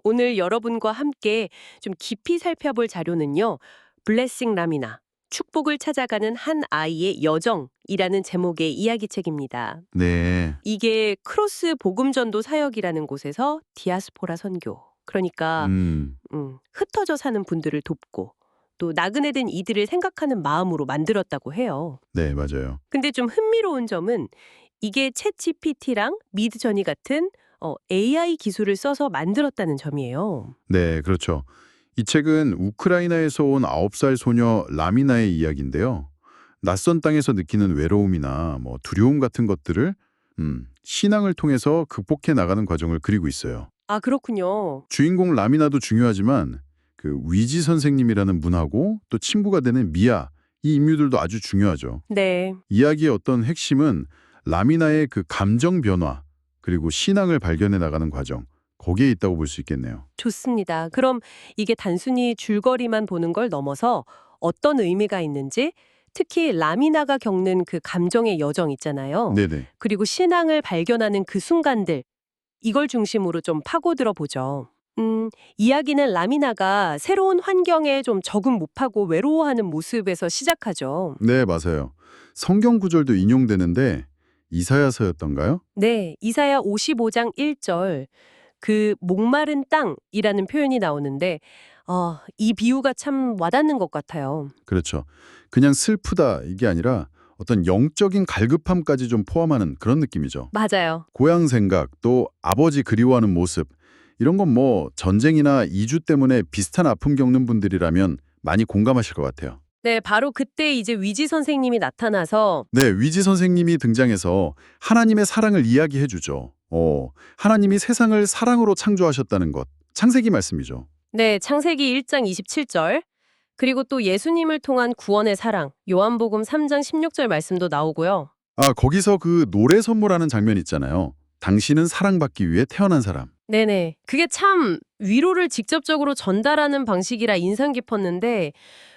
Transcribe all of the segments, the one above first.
오늘 여러분과 함께 좀 깊이 살펴볼 자료는요. 블레싱 라미나, 축복을 찾아가는 한 아이의 여정이라는 제목의 이야기책입니다. 네. 이게 크로스 복음전도 사역이라는 곳에서 디아스포라 선교, 그러니까 음. 흩어져 사는 분들을 돕고 또 나그네 된 이들을 생각하는 마음으로 만들었다고 해요. 네, 맞아요. 근데 좀 흥미로운 점은 이게 챗 GPT랑 미드저니 같은 AI 기술을 써서 만들었다는 점이에요. 네, 그렇죠. 이 책은 우크라이나에서 온 9살 소녀 라미나의 이야기인데요. 낯선 땅에서 느끼는 외로움이나 두려움 같은 것들을 신앙을 통해서 극복해 나가는 과정을 그리고 있어요. 아, 그렇군요. 주인공 라미나도 중요하지만 그 위지 선생님이라는 분하고 또 친구가 되는 미아, 이 인물들도 아주 중요하죠. 네, 이야기의 어떤 핵심은 라미나의 그 감정 변화, 그리고 신앙을 발견해 나가는 과정, 거기에 있다고 볼 수 있겠네요. 좋습니다. 그럼 이게 단순히 줄거리만 보는 걸 넘어서 어떤 의미가 있는지, 특히 라미나가 겪는 그 감정의 여정 있잖아요. 네네. 그리고 신앙을 발견하는 그 순간들, 이걸 중심으로 좀 파고들어 보죠. 이야기는 라미나가 새로운 환경에 좀 적응 못하고 외로워하는 모습에서 시작하죠. 네, 맞아요. 성경 구절도 인용되는데 이사야서였던가요? 네, 이사야 55장 1절, 그 목마른 땅이라는 표현이 나오는데, 이 비유가 참 와닿는 것 같아요. 그렇죠. 그냥 슬프다 이게 아니라 어떤 영적인 갈급함까지 좀 포함하는 그런 느낌이죠. 맞아요. 고향 생각, 또 아버지 그리워하는 모습, 이런 건 전쟁이나 이주 때문에 비슷한 아픔 겪는 분들이라면 많이 공감하실 것 같아요. 네, 바로 그때 이제 위지 선생님이 나타나서 네, 위지 선생님이 등장해서 하나님의 사랑을 이야기해 주죠. 하나님이 세상을 사랑으로 창조하셨다는 것. 창세기 말씀이죠. 네, 창세기 1장 27절, 그리고 또 예수님을 통한 구원의 사랑, 요한복음 3장 16절 말씀도 나오고요. 아, 거기서 그 노래 선물하는 장면 있잖아요. 당신은 사랑받기 위해 태어난 사람. 네네. 그게 참 위로를 직접적으로 전달하는 방식이라 인상 깊었는데,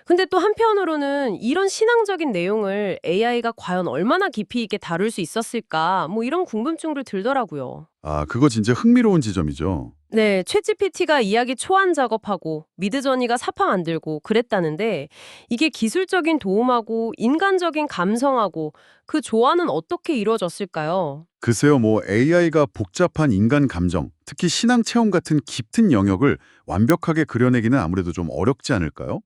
근데 또 한편으로는 이런 신앙적인 내용을 AI가 과연 얼마나 깊이 있게 다룰 수 있었을까, 뭐 이런 궁금증도 들더라고요. 아, 그거 진짜 흥미로운 지점이죠. 네, 챗GPT가 이야기 초안 작업하고 미드저니가 사파 만들고 그랬다는데, 이게 기술적인 도움하고 인간적인 감성하고 그 조화는 어떻게 이루어졌을까요? 글쎄요, AI가 복잡한 인간 감정, 특히 신앙 체험 같은 깊은 영역을 완벽하게 그려내기는 아무래도 좀 어렵지 않을까요?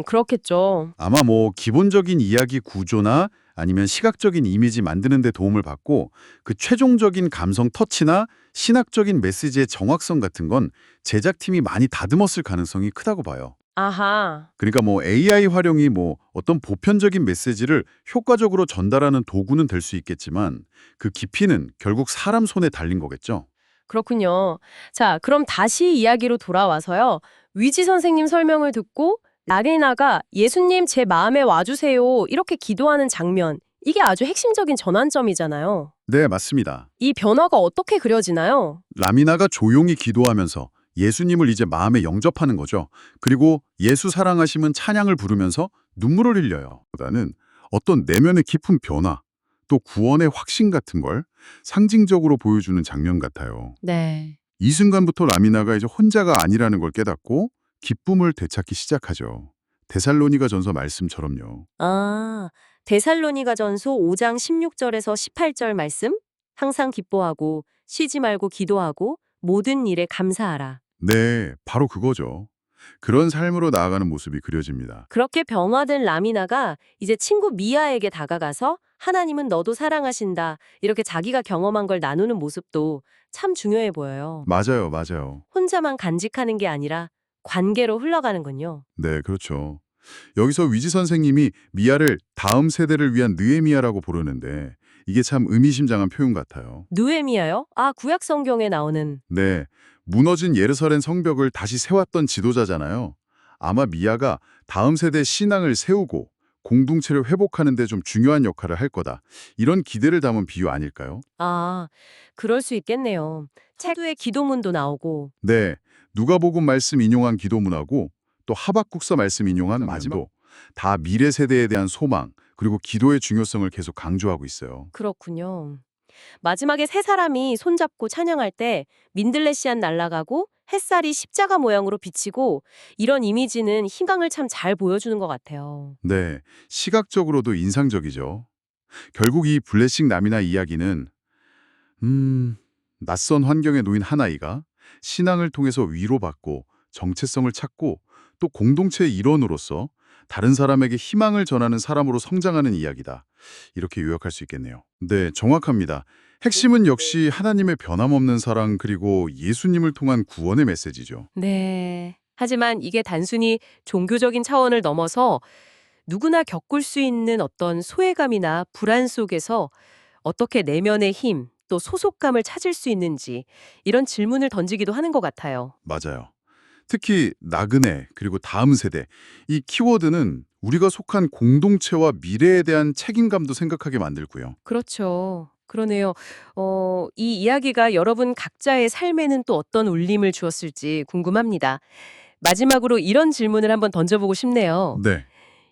그렇겠죠. 아마 기본적인 이야기 구조나 아니면 시각적인 이미지 만드는 데 도움을 받고 그 최종적인 감성 터치나 신학적인 메시지의 정확성 같은 건 제작팀이 많이 다듬었을 가능성이 크다고 봐요. 아하. 그러니까 AI 활용이 어떤 보편적인 메시지를 효과적으로 전달하는 도구는 될 수 있겠지만 그 깊이는 결국 사람 손에 달린 거겠죠. 그렇군요. 자, 그럼 다시 이야기로 돌아와서요. 위지 선생님 설명을 듣고 나리나가 예수님 제 마음에 와주세요 이렇게 기도하는 장면. 이게 아주 핵심적인 전환점이잖아요. 네, 맞습니다. 이 변화가 어떻게 그려지나요? 라미나가 조용히 기도하면서 예수님을 이제 마음에 영접하는 거죠. 그리고 예수 사랑하심은 찬양을 부르면서 눈물을 흘려요. 보다는 어떤 내면의 깊은 변화, 또 구원의 확신 같은 걸 상징적으로 보여주는 장면 같아요. 네. 이 순간부터 라미나가 이제 혼자가 아니라는 걸 깨닫고 기쁨을 되찾기 시작하죠. 데살로니가 전서 말씀처럼요. 아, 데살로니가전서 5장 16절에서 18절 말씀? 항상 기뻐하고 쉬지 말고 기도하고 모든 일에 감사하라. 네, 바로 그거죠. 그런 삶으로 나아가는 모습이 그려집니다. 그렇게 변화된 라미나가 이제 친구 미아에게 다가가서 하나님은 너도 사랑하신다. 이렇게 자기가 경험한 걸 나누는 모습도 참 중요해 보여요. 맞아요, 맞아요. 혼자만 간직하는 게 아니라 관계로 흘러가는군요. 네, 그렇죠. 여기서 위지 선생님이 미아를 다음 세대를 위한 느헤미야라고 부르는데 이게 참 의미심장한 표현 같아요. 느헤미야요? 아, 구약 성경에 나오는. 네, 무너진 예루살렘 성벽을 다시 세웠던 지도자잖아요. 아마 미아가 다음 세대 신앙을 세우고 공동체를 회복하는 데 좀 중요한 역할을 할 거다. 이런 기대를 담은 비유 아닐까요? 아, 그럴 수 있겠네요. 책에 기도문도 나오고. 네, 누가복음 말씀 인용한 기도문하고 또 하박국서 말씀 인용한 마지막도 다 미래 세대에 대한 소망 그리고 기도의 중요성을 계속 강조하고 있어요. 그렇군요. 마지막에 세 사람이 손잡고 찬양할 때 민들레 씨앗 날아가고 햇살이 십자가 모양으로 비치고 이런 이미지는 희망을 참 잘 보여주는 것 같아요. 네, 시각적으로도 인상적이죠. 결국 이 블레싱 나미나 이야기는 낯선 환경에 놓인 한 아이가 신앙을 통해서 위로받고 정체성을 찾고 또 공동체의 일원으로서 다른 사람에게 희망을 전하는 사람으로 성장하는 이야기다. 이렇게 요약할 수 있겠네요. 네, 정확합니다. 핵심은 역시 하나님의 변함없는 사랑 그리고 예수님을 통한 구원의 메시지죠. 네. 하지만 이게 단순히 종교적인 차원을 넘어서 누구나 겪을 수 있는 어떤 소외감이나 불안 속에서 어떻게 내면의 힘, 또 소속감을 찾을 수 있는지 이런 질문을 던지기도 하는 것 같아요. 맞아요. 특히 나그네 그리고 다음 세대 이 키워드는 우리가 속한 공동체와 미래에 대한 책임감도 생각하게 만들고요. 그렇죠. 그러네요. 이 이야기가 여러분 각자의 삶에는 또 어떤 울림을 주었을지 궁금합니다. 마지막으로 이런 질문을 한번 던져보고 싶네요. 네.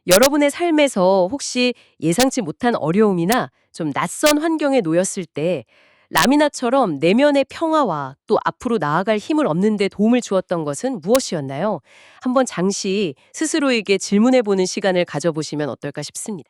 여러분의 삶에서 혹시 예상치 못한 어려움이나 좀 낯선 환경에 놓였을 때 라미나처럼 내면의 평화와 또 앞으로 나아갈 힘을 얻는 데 도움을 주었던 것은 무엇이었나요? 한번 잠시 스스로에게 질문해 보는 시간을 가져보시면 어떨까 싶습니다.